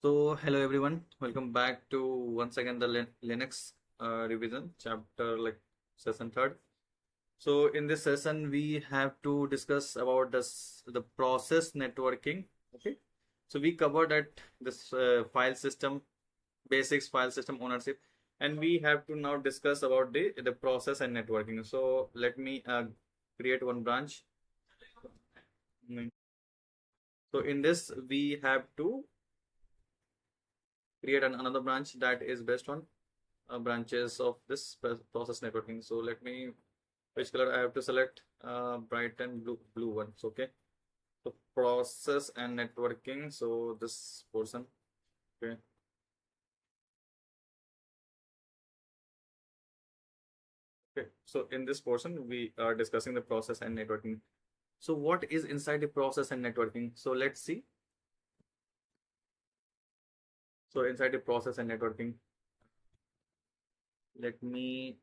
So, hello everyone, welcome back to once again the Linux revision chapter, like session third. So, in this session, we have to discuss about the process networking. Okay, so we covered that this file system basics, file system ownership, and we have to now discuss about the process and networking. So, let me create one branch. So, in this, we have to create another branch that is based on branches of this process networking. So let me, which color I have to select? Bright and blue ones. Okay. So process and networking. So this portion. Okay. Okay. So in this portion, we are discussing the process and networking. So what is inside the process and networking? So let's see. So inside the process and networking, let me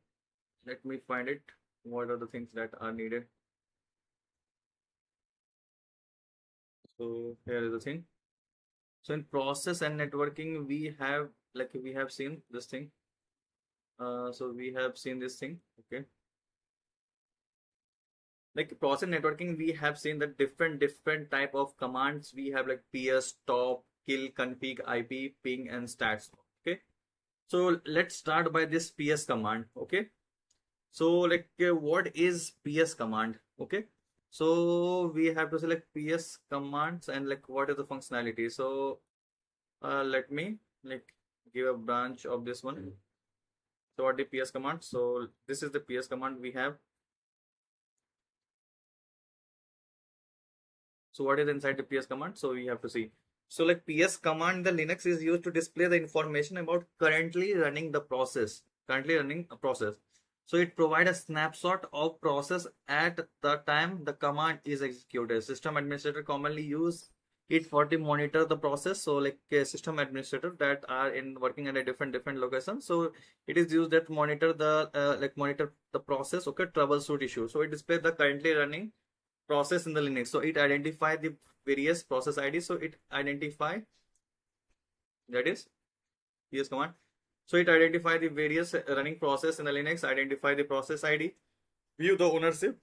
let me find it. What are the things that are needed? So here is the thing. So in process and networking, we have seen this thing. So we have seen this thing. Okay. Like process networking, we have seen the different type of commands. We have like ps, stop, kill, config, IP, ping, and stats. Okay. So let's start by this ps command. Okay. So like what is ps command? Okay. So we have to select ps commands and like what is the functionality. So let me like give a branch of this one. So what the ps command? So this is the ps command we have. So what is inside the ps command? So we have to see. So like ps command, the Linux is used to display the information about currently running the process, currently running a process. So it provides a snapshot of process at the time the command is executed. System administrator commonly use it for the monitor the process. So like a system administrator that are in working at a different location. So it is used that monitor the monitor the process. Okay, troubleshoot issue. So it displays the currently running process in the Linux. So it identify the various process ID. So it identify, that is ps command. So it identify the various running process in the Linux, identify the process ID, view the ownership,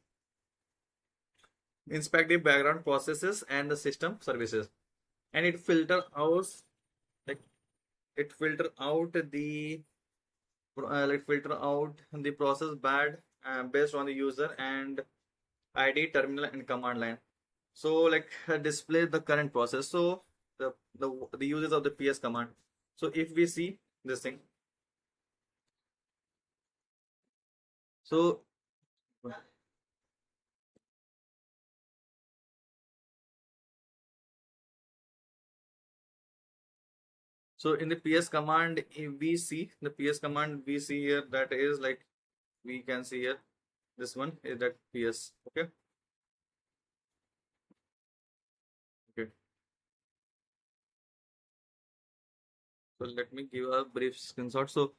inspect the background processes and the system services, and it filter out like it filter out the filter out the process bad based on the user and ID, terminal, and command line. So like display the current process. So the uses of the ps command. So if we see this thing, so so in the ps command, if we see the ps command, we see here that is like we can see here this one is that ps. Okay. Okay. So let me give a brief screenshot. So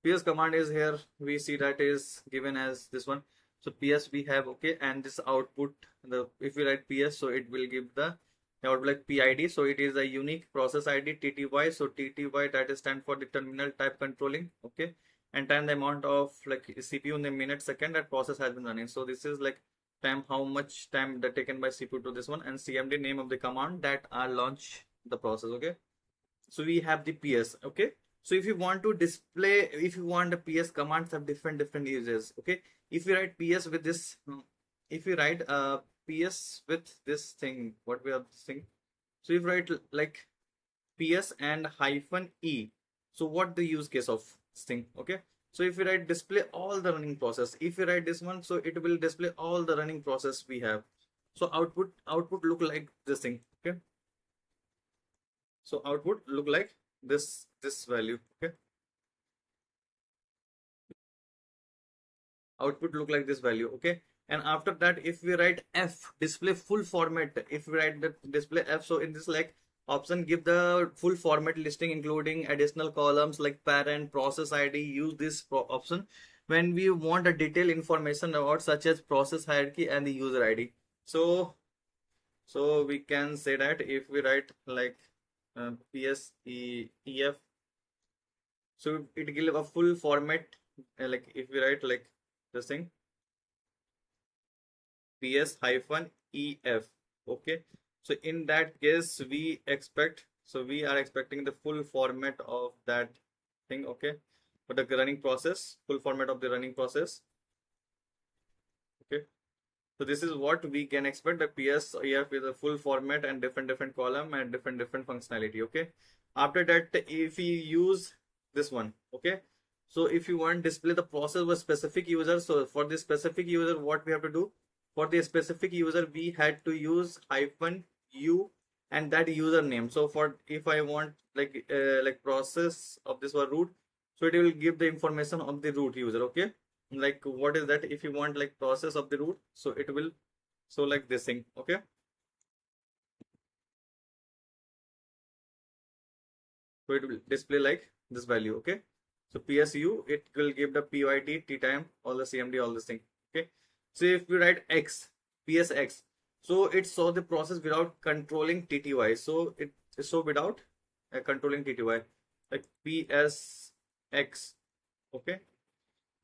ps command is here. We see that is given as this one. So ps we have, okay, and this output, the if we write ps, so it will give the output like PID. So it is a unique process ID, TTY. So TTY, that is stand for the terminal type controlling. Okay, and time the amount of like CPU in the minute second that process has been running. So this is like time, how much time that taken by CPU to this one, and CMD, name of the command that are launch the process. Okay. So we have the ps. Okay. So if you want to display, if you want the ps commands have different uses. Okay. If you write ps with this, if you write ps with this thing, what we have this thing. So if you write like ps and hyphen e, so what the use case of this thing? Okay. So if you write display all the running process, if you write this one, so it will display all the running process we have. So output look like this thing. Okay. So output look like this value. Okay. Output look like this value. Okay. And after that, if we write f, display full format, if we write the display f, so in this like option, give the full format listing including additional columns like parent, process ID. Use this option when we want a detailed information about such as process hierarchy and the user ID. So we can say that if we write like PSEF. So it give a full format, like if we write like this thing, PS hyphen EF. Okay. So in that case, we are expecting the full format of that thing. Okay. For the running process, full format of the running process. Okay. So this is what we can expect. The PSEF is a full format and different column and different functionality. Okay. After that, if we use this one, okay. So if you want display the process of a specific user, so for this specific user, what we have to do? For the specific user, we had to use hyphen u and that username. So for if I want like process of this one root, so it will give the information of the root user. Okay, like what is that? If you want like process of the root, so it will so like this thing. Okay, so it will display like this value. Okay, so PSU, it will give the PYT, T time, all the CMD, all this thing. Okay, so if we write X, PSX, so it saw the process without controlling TTY. So it so without controlling TTY, like PSX. Okay,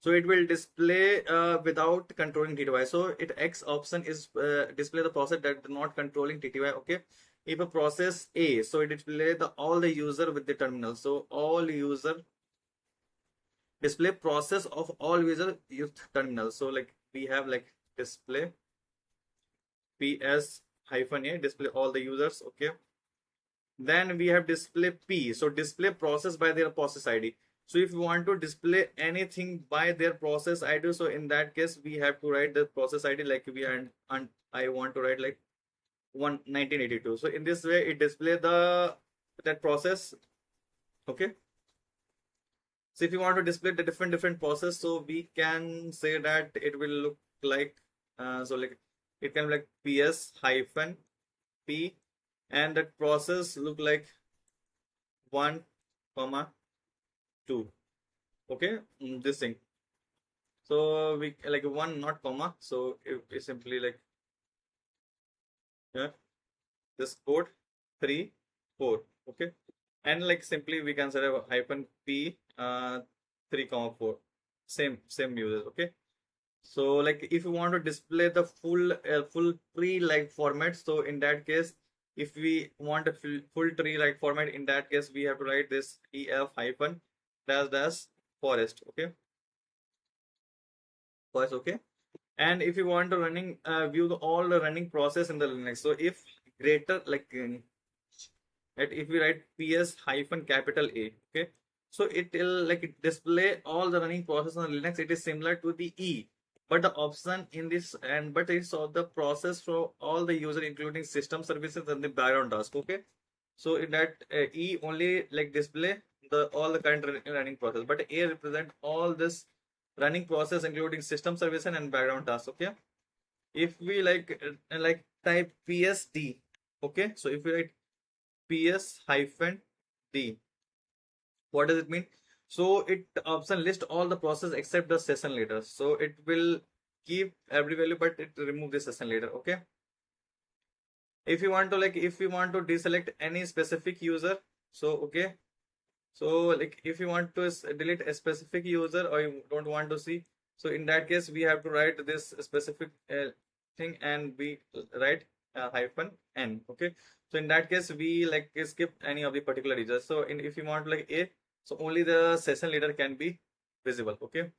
so it will display without controlling TTY. So it X option is display the process that not controlling TTY. Okay, if a process A, so it display the all the user with the terminal. So all user display process of all user use terminal. So like we have like display PS hyphen A, display all the users. Okay, then we have display P, so display process by their process ID. So if you want to display anything by their process ID, so in that case we have to write the process ID like we are, and I want to write like 1982. So in this way it display the that process. Okay, so if you want to display the different process, so we can say that it will look like so like it can be like PS hyphen P, and that process look like 1 comma 2. Okay, this thing. So we like one not comma, so it simply like, yeah, this code 3 4. Okay, and like simply we can say hyphen P 3 comma 4, same users. Okay, so like if you want to display the full tree like format, so in that case, if we want a full tree like format, in that case we have to write this EF hyphen dash forest. Okay, forest. Okay, and if you want to running view all the running process in the Linux, so if greater like if we write PS hyphen capital A, okay, so it will like display all the running process on Linux. It is similar to the E, but the option in this and but it's of the process for all the user including system services and the background task. Okay, so in that E only like display the all the current running process, but A represent all this running process including system service and background tasks. Okay, if we like type PSD. Okay, so if we write PS hyphen D, what does it mean? So it option list all the process except the session leader. So it will keep every value, but it remove the session leader. Okay, if you want to deselect any specific user, so okay, so like if you want to delete a specific user or you don't want to see, so in that case we have to write this specific thing and we write hyphen n. Okay, so in that case we like skip any of the particular users. So if you want like A, so only the session leader can be visible. Okay,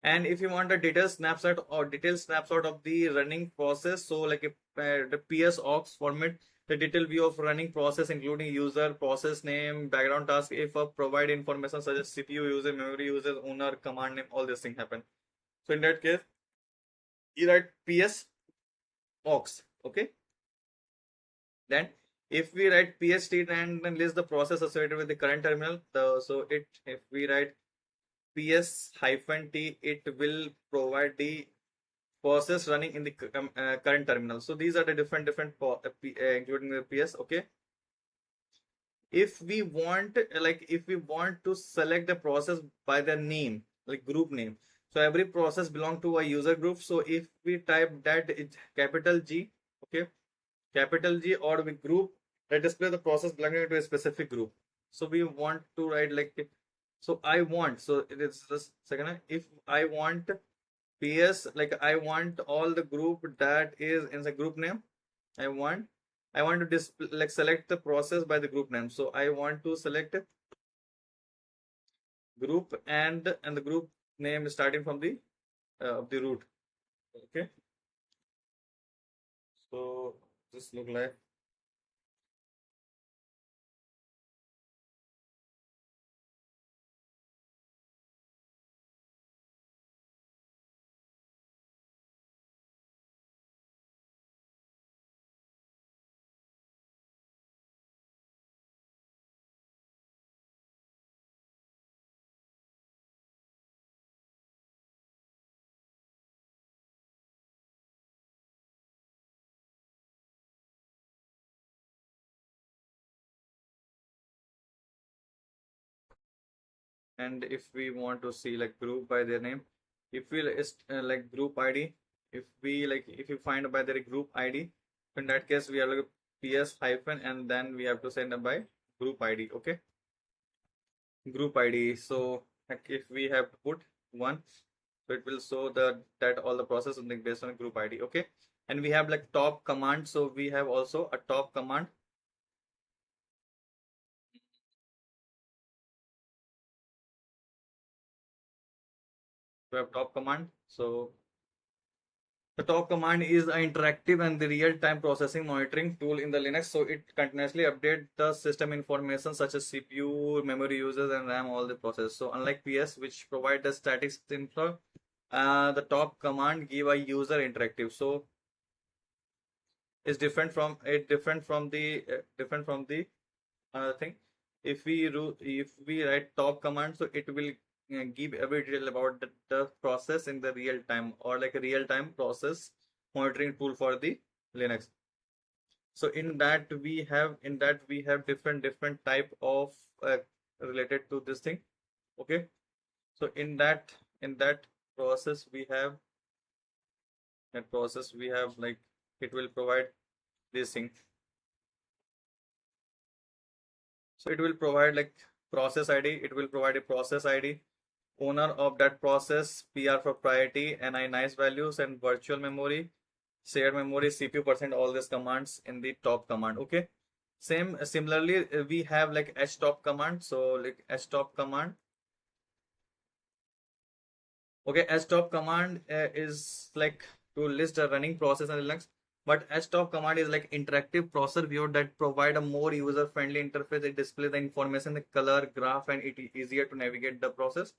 and if you want a detailed snapshot of the running process, so like if the PS aux format, the detailed view of running process including user, process name, background task, if provide information such as CPU user, memory user, owner, command name, all these things happen. So in that case you write PS aux. Okay, then if we write PST and then list the process associated with the current terminal, so if we write PS hyphen T, it will provide the process running in the current terminal. So these are the different including the PS. Okay, if we want to select the process by the name, like group name, so every process belong to a user group. So if we type that it's capital G, okay, capital G, or we group that display the process belonging to a specific group. So we want to write like, so I want, so it is just second, if I want PS, like I want all the group that is in the group name. I want I want to display, like select the process by the group name. So I want to select group and the group name is starting from the root. Okay. So this look like, and if we want to see like group by their name, if we like group ID, if we like, if you find by their group ID, in that case we have like PS hyphen and then we have to send it by group ID. Okay, group ID. So like if we have to put one, so it will show that all the process something based on group ID. Okay, and we have like top command. So we have also a top command. We have top command. So the top command is an interactive and the real-time processing monitoring tool in the Linux. So it continuously updates the system information such as CPU, memory users, and RAM, all the process. So unlike PS, which provide the static info, the top command give a user interactive. So it's different from the thing. If we write top command, so it will give every detail about the process in the real time, or like a real time process monitoring tool for the Linux. So in that we have different type of related to this thing. Okay, so in that process we have like, it will provide this thing. So it will provide like process ID, it will provide a process ID, owner of that process, PR for priority, NI nice values, and virtual memory, shared memory, CPU percent, all these commands in the top command. Okay. Similarly, we have like htop command. So like htop command. Okay, htop command is like to list a running process in Linux. But htop command is like interactive process view that provide a more user-friendly interface. It displays the information, the color, graph, and it is easier to navigate the process.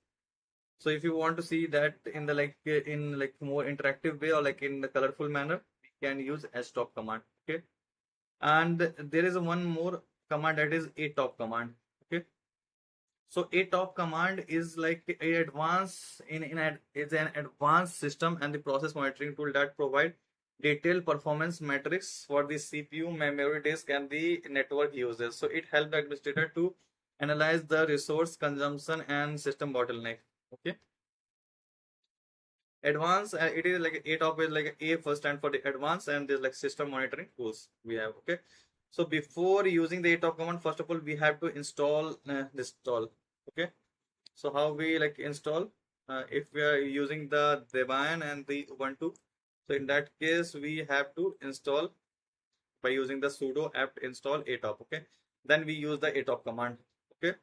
So if you want to see that in the like in like more interactive way or like in the colorful manner, we can use stop command. Okay, and there is one more command, that is a top command. Okay, so a top command is like a advanced is an advanced system and the process monitoring tool that provide detailed performance metrics for the CPU, memory disk, and the network users. So it helps the administrator to analyze the resource consumption and system bottleneck. Okay, advanced, it is like a top is like a first stand for the advanced, and there's like system monitoring tools we have. Okay, so before using the a top command, first of all we have to install this tool. Okay, so how we like install, if we are using the Debian and the Ubuntu, so in that case we have to install by using the sudo apt install atop. Okay, then we use the atop command. Okay,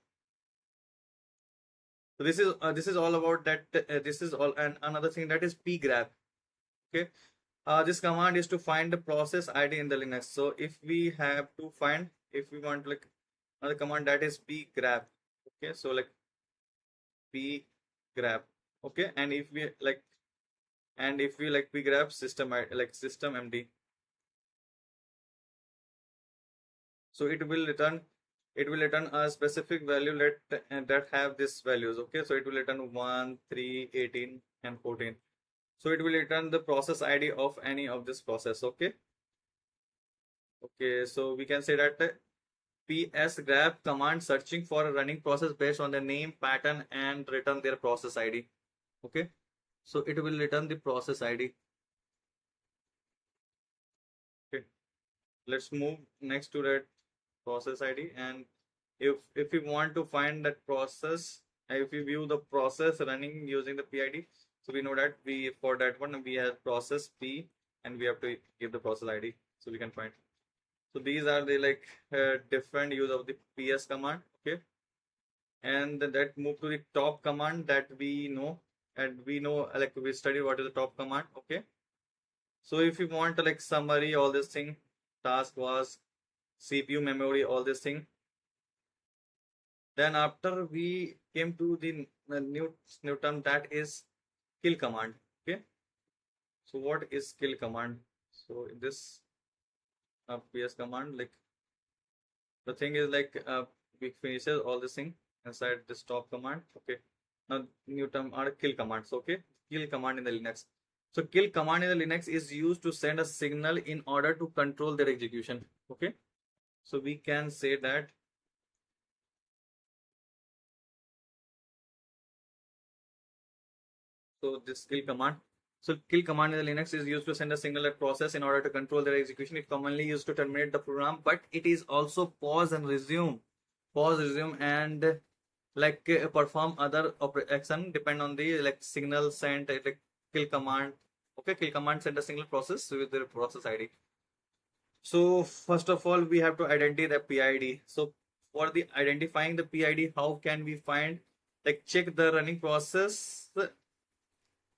so this is all about that. This is all, and another thing, that is pgrab. Okay, this command is to find the process ID in the Linux. So if we have to find, if we want like another command, that is pgrab. Okay, so like pgrab. Okay, and if we like pgrab system like system md, so it will return a specific value that have these values. Okay, so it will return 1, 3, 18, and 14. So it will return the process ID of any of this process. Okay, so we can say that psgrab command searching for a running process based on the name, pattern, and return their process ID. Okay, so it will return the process ID. Okay, let's move next to that. process ID. And if we want to find that process, if we view the process running using the PID, so we know that we, for that one, we have process P and we have to give the process ID so we can find. So these are the like different use of the PS command. Okay, and that move to the top command that we know, and we know like we studied what is the top command. Okay, so if you want to like summary all this thing, task was CPU memory, all this thing. Then after we came to the new term, that is kill command. Okay, so what is kill command? So in this PS command, like the thing is like we finishes all this thing inside this top command. Okay, now new term are kill commands. Okay, kill command in the Linux. So kill command in the Linux is used to send a signal in order to control their execution. Okay, so we can say that so this kill command. So kill command in the Linux is used to send a single process in order to control their execution. It's commonly used to terminate the program, but it is also pause and resume, and like perform other action depend on the like signal sent like kill command. Okay, kill command send a single process with the process ID. So first of all, we have to identify the PID. So for the identifying the PID, how can we find like check the running process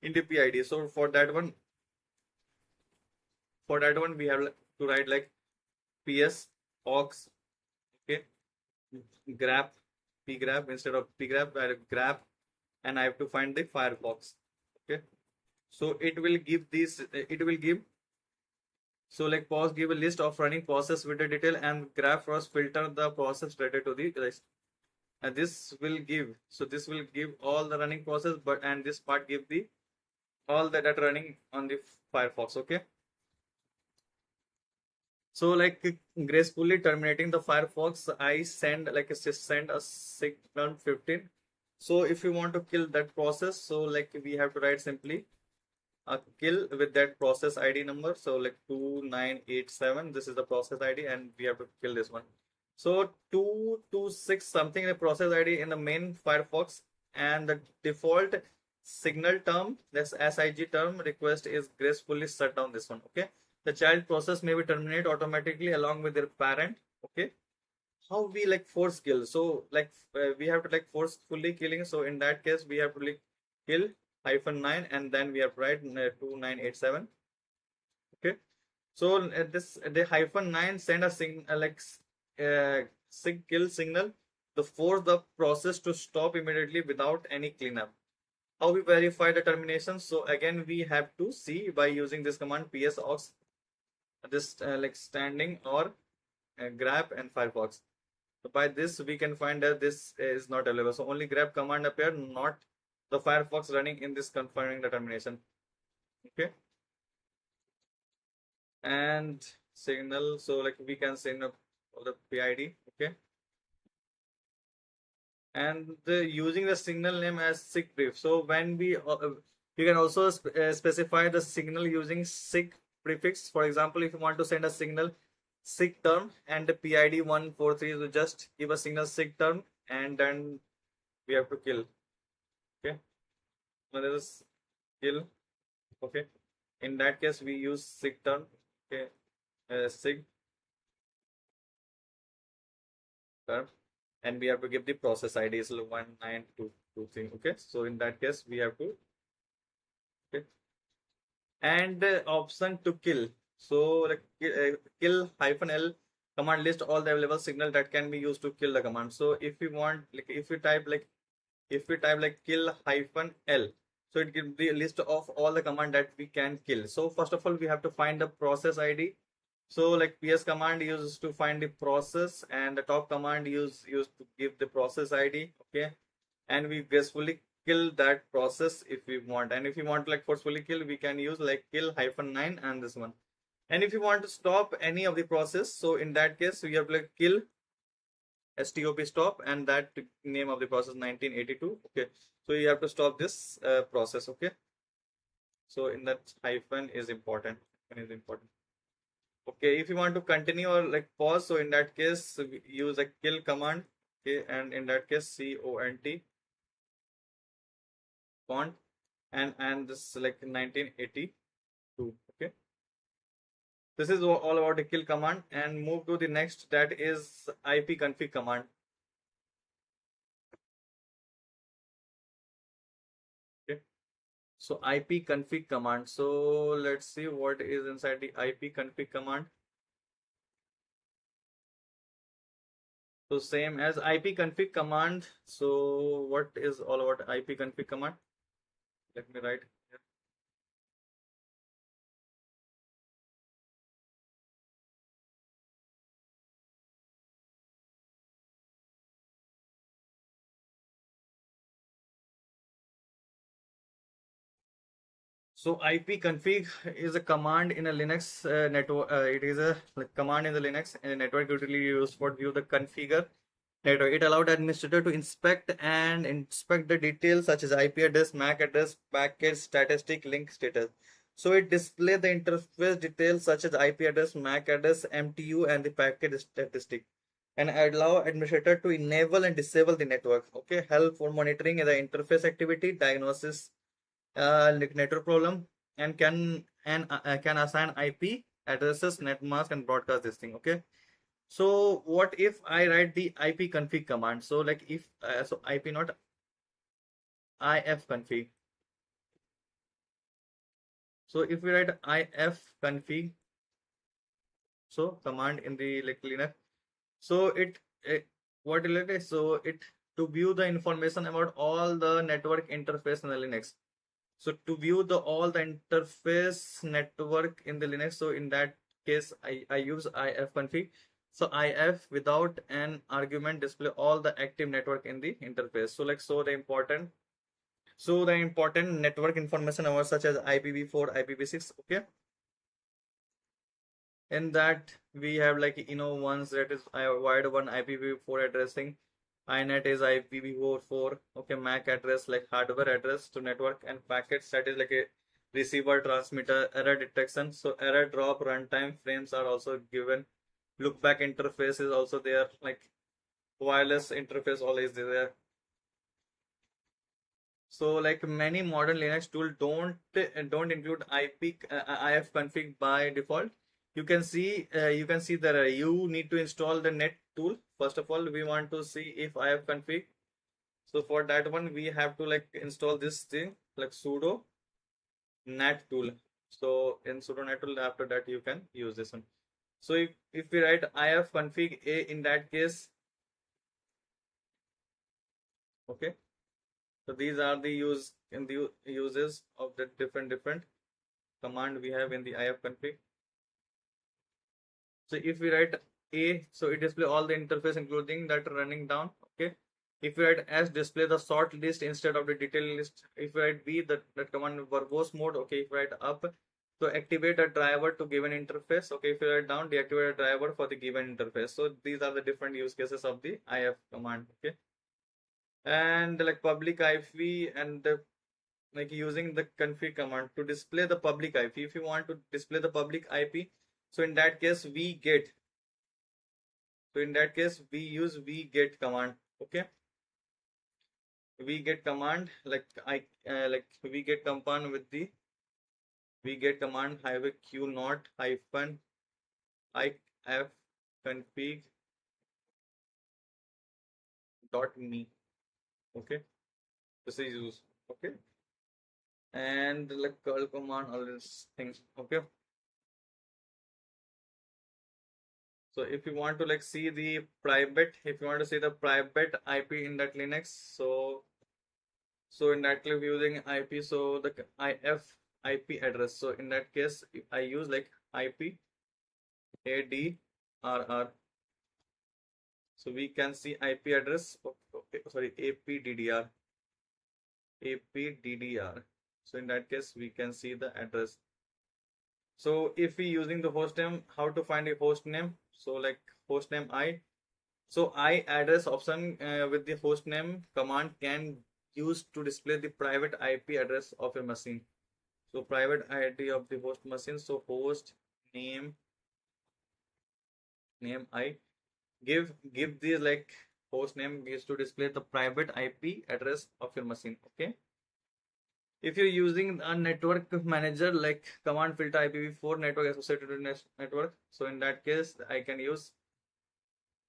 in the PID? So for that one, we have to write like PS aux, okay, grep, pgrep instead of pgrep, I grep, and I have to find the Firefox. Okay, so it will give this, it will give, so like pause give a list of running process with the detail, and grep first filter the process related to the list. And this will give, so this will give all the running process, but and this part give the all the data running on the Firefox. Okay, so like gracefully terminating the Firefox, I send like send a signal 15. So if you want to kill that process, so like we have to write simply a kill with that process ID number. So like 2987, this is the process ID, and we have to kill this one. So 226 something the process ID in the main Firefox, and the default signal term, that's SIG term request, is gracefully shut down this one. Okay, the child process may be terminated automatically along with their parent. Okay, how we like force kill? So like we have to like forcefully killing. So in that case, we have to like kill -9, and then we have to write 2987. Okay, so this the -9 send a like sig kill signal to force the process to stop immediately without any cleanup. How we verify the termination? So again, we have to see by using this command ps aux, this like standing or grep and Firefox. So by this we can find that this is not available. So only grep command appeared, not the Firefox running in this confirming the termination. Okay, and signal. So like we can signal the PID. Okay, and using the signal name as sig brief. So when we can also specify the signal using sig prefix. For example, if you want to send a signal sig term and the PID 143, so just give a signal sig term and then we have to kill. Okay, so there is kill. Okay, in that case we use sig term. Okay, sig term, and we have to give the process ID is 19223. Okay, so in that case we have to, okay, and option to kill. So like kill -l command list all the available signal that can be used to kill the command. So if we want, like if we type like kill -l, so it gives the list of all the command that we can kill. So first of all, we have to find the process ID. So like ps command used to find the process, and the top command used to give the process ID. Okay, and we gracefully kill that process if we want. And if you want like forcefully kill, we can use like kill -9 and this one. And if you want to stop any of the process, so in that case we have like kill stop stop, and that name of the process 1982. Okay, so you have to stop this process. Okay, so in that hyphen is important. Okay, if you want to continue or like pause, so in that case, use a kill command. Okay, and in that case, cont and this like 1982. Okay, this is all about the kill command, and move to the next, that is ipconfig command. Okay, so ipconfig command. So let's see what is inside the ipconfig command. So same as ipconfig command. So what is all about ipconfig command? Let me write here. So ipconfig is a command in a Linux network. It is a like, command in the Linux network usually used for view the configure network. It allowed administrator to inspect the details such as IP address, MAC address, packet statistic, link status. So it display the interface details such as IP address, MAC address, MTU, and the packet statistic, and allow administrator to enable and disable the network. Okay, help for monitoring the interface activity, diagnosis network problem, and can assign IP addresses, net mask, and broadcast this thing. Okay, so what if I write the ipconfig command? So like if so IP not ifconfig. So if we write ifconfig, so command in the like Linux, so it what it is, so it to view the information about all the network interface in the Linux. So to view the all the interface network in the Linux, so in that case I use ifconfig. So if without an argument display all the active network in the interface. So like so the important network information over such as IPv4, IPv6. Okay, in that we have like ones that is wired one IPv4 addressing. INET is IPv4. Okay, MAC address like hardware address to network, and packets that is like a receiver transmitter. Error detection, so error drop runtime frames are also given. Lookback interface is also there, like wireless interface always there. So like many modern Linux tools don't include ifconfig by default. You can see that you need to install the net tool. First of all, we want to see if ifconfig. So for that one, we have to like install this thing like sudo net tool. So in sudo net tool, after that you can use this one. So if we write ifconfig a in that case, okay. So these are the uses of the different command we have in the ifconfig. So if we write A, so it display all the interface including that running down. Okay. If we write S, display the sort list instead of the detailed list. If we write B, that command verbose mode. Okay. If we write up, so activate a driver to given interface. Okay. If you write down, deactivate a driver for the given interface. So these are the different use cases of the if command. Okay. And like public IP and like using the config command to display the public IP. If you want to display the public IP, so in that case we get. So in that case we use wget command. Okay, wget command like wget command with the wget command hyphen q not hyphen if config dot me. Okay, this is used. Okay, and like curl command, all these things. Okay. So if you want to like see the private, if you want to see the private IP in that Linux, so in that clip using IP, so the if IP address. So in that case, I use like IP ADRR. So we can see IP address. Okay, sorry, APDDR. So in that case, we can see the address. So if we using the host name, how to find a host name? So like host name I. So I address option with the host name command can use to display the private IP address of a machine. So private ID of the host machine. So host name name I give these like host name is to display the private IP address of your machine. Okay. If you're using a network manager like command filter IPv4 network associated with network, so in that case I can use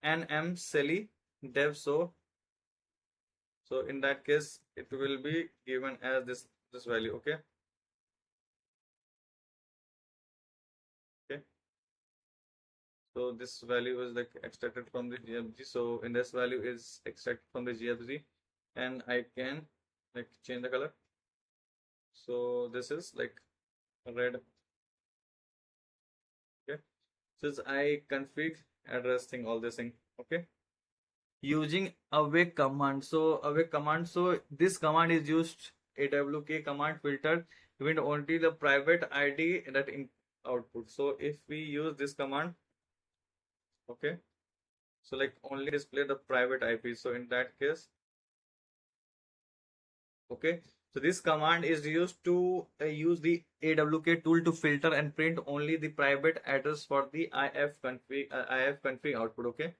nmceli dev so in that case it will be given as this value. Okay. Okay. So this value is like extracted from the GFG. So in this value is extracted from the GFG, and I can like change the color. So this is like red. Okay. Since I config address thing all this thing. Okay. Using awake command. So awake command. So this command is used awk command filter with only the private ID that in output. So if we use this command, okay. So like only display the private IP. So in that case, okay. So this command is used to use the AWK tool to filter and print only the private address for the ifconfig output. Okay.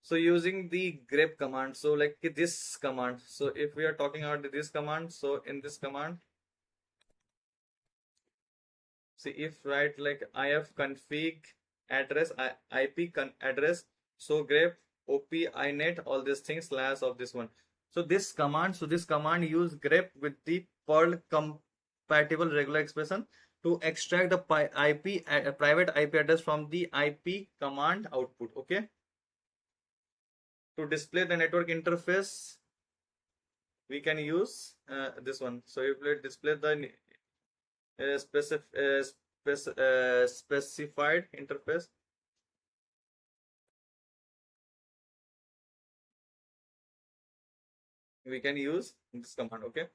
So using the grep command, so like this command. So if we are talking about this command, so in this command, see if write like ifconfig address, IP address, so grep op inet all these things slash of this one. So this command use grep with the Perl compatible regular expression to extract the IP private IP address from the IP command output. Okay. To display the network interface, we can use this one. So if we display the specified interface, we can use this command. Okay.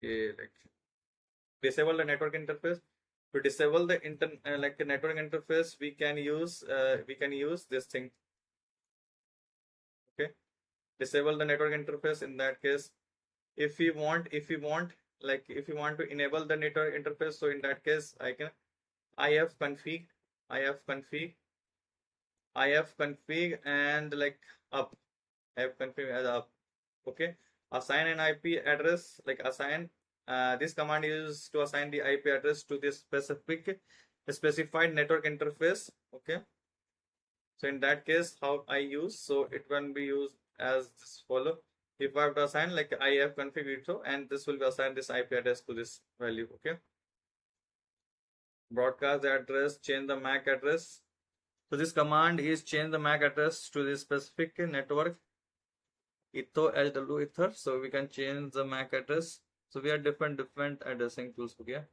Okay, like disable the network interface. To disable the like the network interface, we can use this thing. Okay. Disable the network interface. In that case, if we want like if you want to enable the network interface, so in that case I can ifconfig ifconfig ifconfig and like up ifconfig as up. Okay. Assign an IP address, like assign this command is to assign the IP address to this specified network interface. Okay. So in that case, how I use, so it can be used as this follow. If I have to assign like I have configured so, and this will be assigned this IP address to this value. Okay. Broadcast address, change the MAC address. So this command is change the MAC address to this specific network etho LW ether. So we can change the MAC address. So we have different addressing tools. Okay.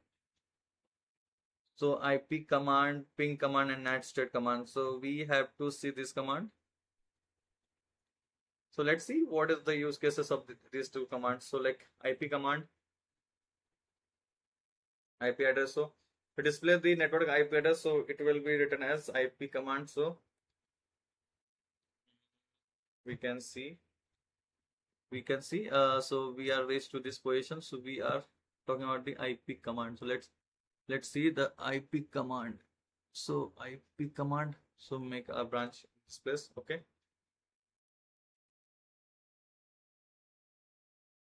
So IP command, ping command, and NAT state command. So we have to see this command. So let's see what is the use cases of these two commands. So like IP command, IP address. So to display the network IP address, so it will be written as IP command. So we can see, so we are reached to this position. So we are talking about the IP command. So let's see the IP command. So IP command. So make a branch in this place. Okay.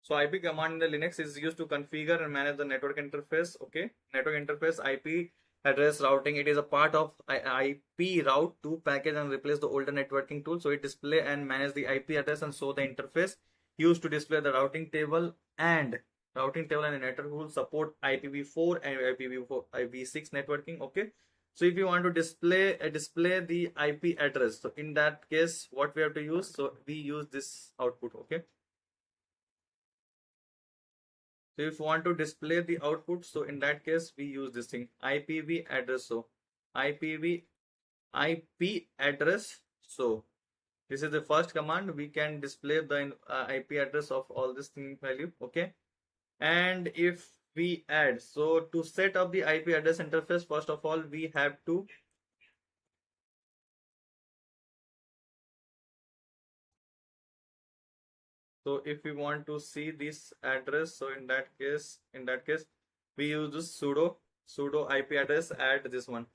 So IP command in the Linux is used to configure and manage the network interface. Okay, network interface IP address routing. It is a part of IP route to package and replace the older networking tool. So it display and manage the IP address and show the interface used to display the routing table and the network will support IPv4 and IPv4 IPv6 networking. Okay. So if you want to display the IP address, so in that case, what we have to use? So we use this output. Okay. So if you want to display the output, so in that case we use this thing IPv address. So IPv IP address. So this is the first command. We can display the IP address of all this thing value. Okay. And if we add, so to set up the IP address interface, first of all we have to so if we want to see this address, so in that case we use this sudo sudo IP address add this one.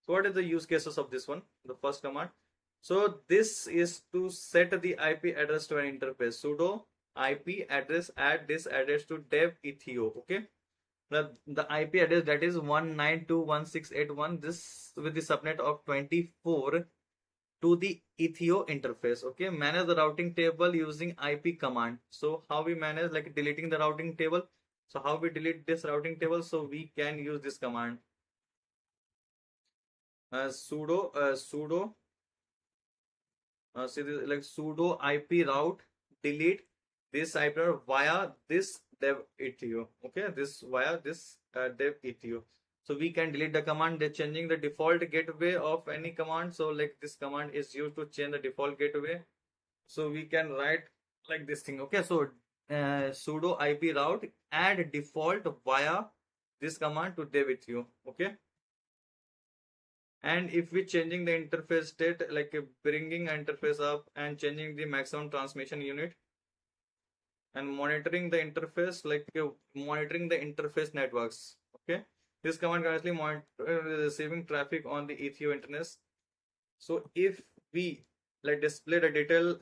So what is the use cases of this one? The first command. So this is to set the IP address to an interface. Sudo IP address add this address to dev ethio. Okay. The IP address that is 192.168.1, this with the subnet of 24 to the ethio interface. Okay. Manage the routing table using IP command. So how we manage, like deleting the routing table. So how we delete this routing table? So we can use this command. Sudo see this, like sudo IP route delete this IP route via this dev ethio. Okay, this via this dev ethio. So we can delete the command. They're changing the default gateway of any command. So like this command is used to change the default gateway. So we can write like this thing. Okay, so sudo IP route add default via this command to dev ethio. Okay. And if we changing the interface state, like bringing interface up and changing the maximum transmission unit and monitoring the interface, like monitoring the interface networks. Okay, this command currently monitor receiving traffic on the ethio internet. So if we like display the detail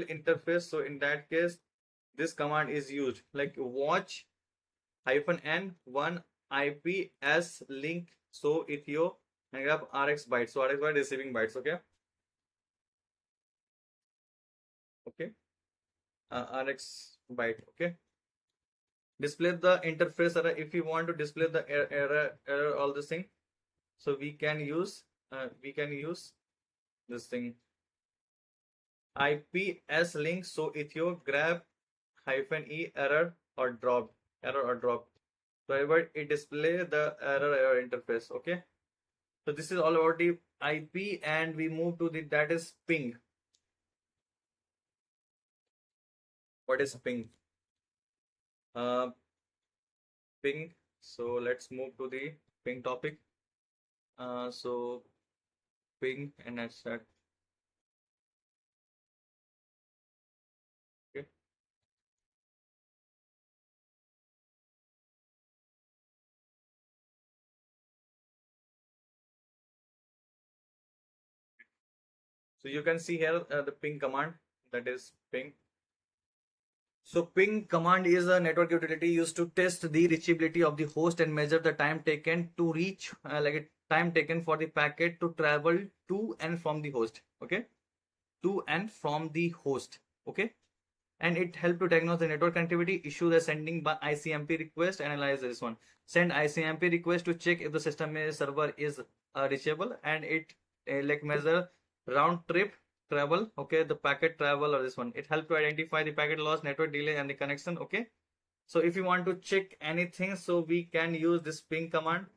interface, so in that case this command is used, like watch -n one IP as link so ethio and grab RX bytes. So RX byte receiving bytes. Okay, RX byte. Okay, display the interface error. If you want to display the error all this thing, so we can use this thing IP as link so ethio grab -e error or drop. So it display the error interface. Okay. So this is all about the IP, and we move to the that is ping. What is ping? Ping. So let's move to the ping topic. So ping and that's that. Okay. So you can see here the ping command, that is ping. So ping command is a network utility used to test the reachability of the host and measure the time taken to reach, like time taken for the packet to travel to and from the host. Okay, to and from the host. Okay, and it helped to diagnose the network connectivity issue. The sending by ICMP request, analyze this one. Send ICMP request to check if the system server is reachable, and it like measure round trip travel. Okay, the packet travel or this one. It helped to identify the packet loss, network delay, and the connection. Okay, so if you want to check anything, so we can use this ping command.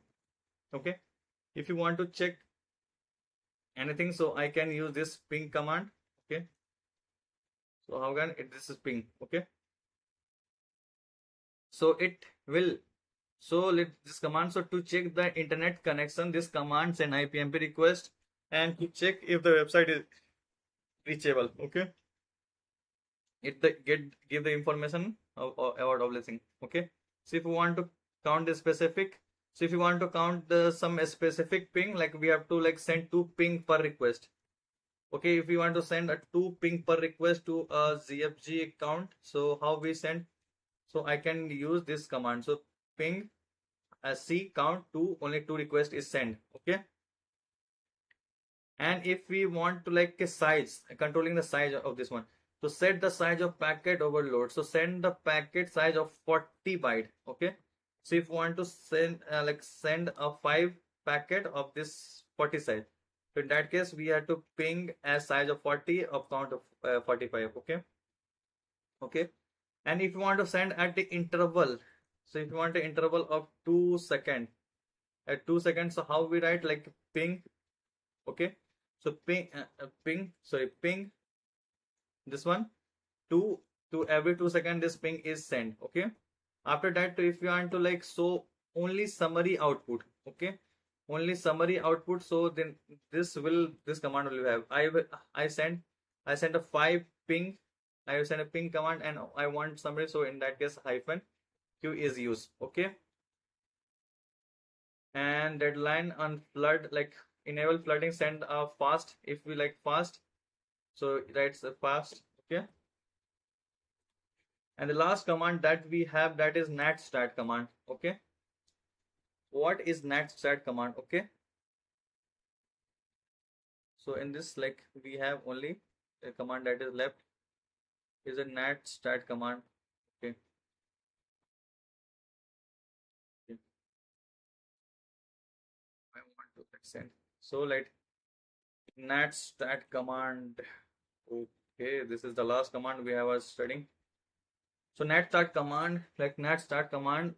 Okay, if you want to check anything, so I can use this ping command. Okay, so how can it, this is ping. Okay, so it will, so let this command, so to check the internet connection, this command send IPMP request and to check if the website is reachable. Okay, it give the information about everything. Okay, so if you want to count the specific, so if you want to count some specific ping, like we have to like send 2 ping per request. Okay, if we want to send a 2 ping per request to a ZFG account, so how we send? So I can use this command. So ping as C count 2, only 2 request is sent. Okay, and if we want to like a size, controlling the size of this one, so set the size of packet overload, so send the packet size of 40 byte. Okay, so if you want to send like send a 5 packet of this 40 size, so in that case we have to ping as size of 40 of count of 45. Okay, and if you want to send at the interval, so if you want the interval of 2 seconds, at 2 seconds, so how we write, like ping. Okay, so ping this one to every 2 seconds this ping is sent. Okay, after that, if you want to like so only summary output. Okay, only summary output, so then this command will have I send a 5 ping, I will send a ping command and I want summary, so in that case -q is used. Okay, and deadline on flood, like enable flooding, send a fast if we like fast, so that's the fast. Okay, and the last command that we have, that is natstat command. Okay, what is natstat command? Okay, so in this, like, we have only a command that is left is a natstat command. Okay, okay. I want to send, so like natstat command. Okay, this is the last command we have was studying. So natstat command, like natstat command,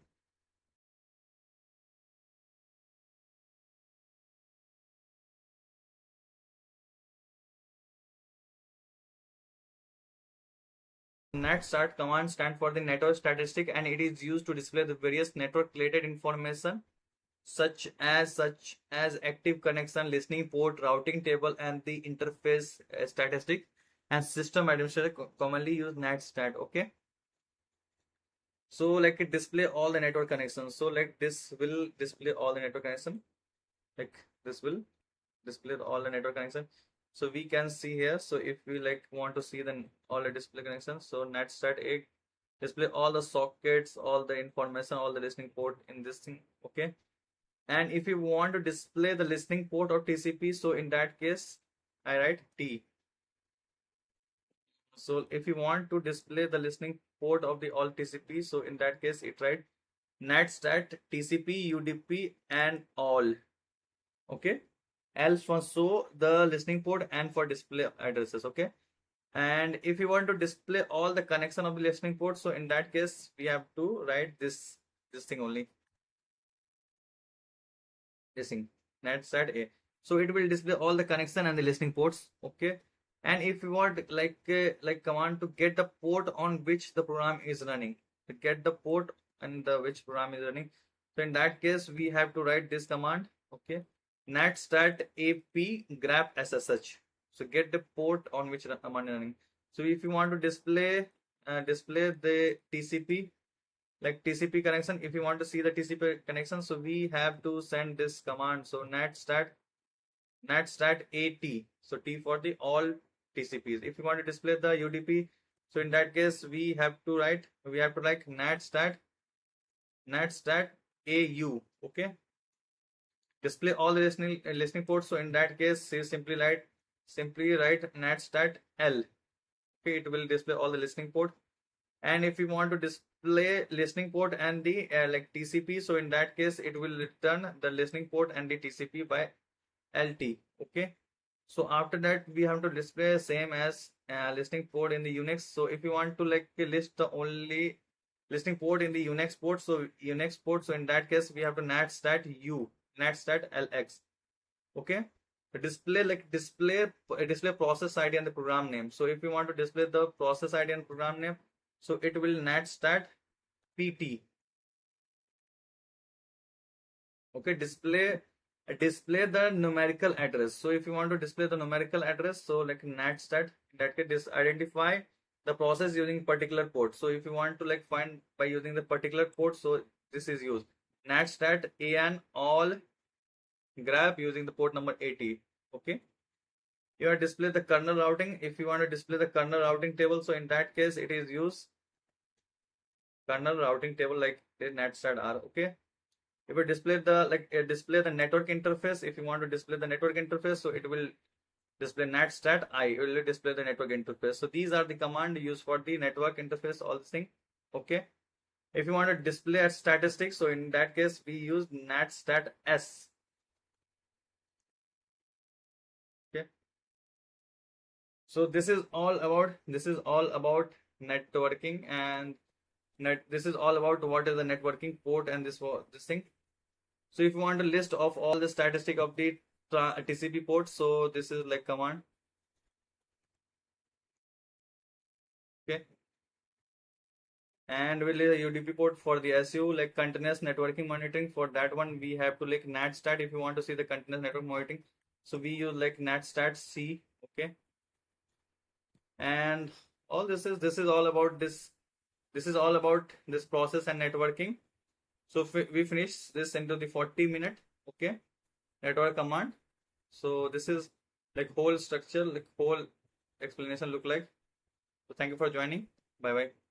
NatStat command stands for the network statistic, and it is used to display the various network related information such as active connection, listening port, routing table, and the interface statistic. And system administrator commonly use NatStat. Okay, so like it display all the network connections. So like this will display all the network connection. Like this will display all the network connection. So we can see here. So if we like want to see then all the display connections, so NatStat 8 display all the sockets, all the information, all the listening port in this thing. Okay, and if you want to display the listening port or TCP, so in that case I write T. So if you want to display the listening port of the all TCP, so in that case it write NatStat TCP UDP and all. Okay, else for show the listening port and for display addresses. Okay, and if you want to display all the connection of the listening port, so in that case we have to write this thing only, this thing NatSat A. So it will display all the connection and the listening ports. Okay, and if you want like command to get the port on which the program is running, to get the port and the which program is running, so in that case we have to write this command. Okay, natstat ap grep ssh, so get the port on which command is running. So if you want to display the TCP, like TCP connection, if you want to see the TCP connection, so we have to send this command. So natstat at, so T for the all TCPs. If you want to display the UDP, so in that case we have to like natstat au. Okay, display all the listening ports. So in that case simply write natstat l. Okay, it will display all the listening port. And if you want to display listening port and the like TCP, so in that case it will return the listening port and the TCP by LT. Okay, so after that we have to display same as listening port in the Unix. So if you want to like list the only listening port in the Unix port, so in that case we have to natstat u, natstat lx. Okay, display process ID and the program name. So if you want to display the process ID and program name, so it will natstat pt. Okay, display the numerical address. So if you want to display the numerical address, so like natstat, that can identify the process using particular port. So if you want to like find by using the particular port, so this is used natstat an all grep using the port number 80. Okay, you are display the kernel routing. If you want to display the kernel routing table, so in that case it is use kernel routing table like natstat r. Okay, if you display the network interface, if you want to display the network interface, so it will display natstat I, it will display the network interface. So these are the command used for the network interface, all this thing. Okay, if you want to display as statistics, so in that case we use natstat s. Okay, so this is all about networking, and this is all about what is the networking port and this thing. So if you want a list of all the statistic of the TCP ports, so this is like command. Okay, and we'll use a UDP port for the SU, like continuous networking monitoring. For that one we have to like natstat. If you want to see the continuous network monitoring, so we use like natstat c. Okay, and all this is all about this is all about this process and networking. So we finish this into the 40-minute. Okay, network command. So this is like whole structure, like whole explanation look like. So thank you for joining. Bye bye.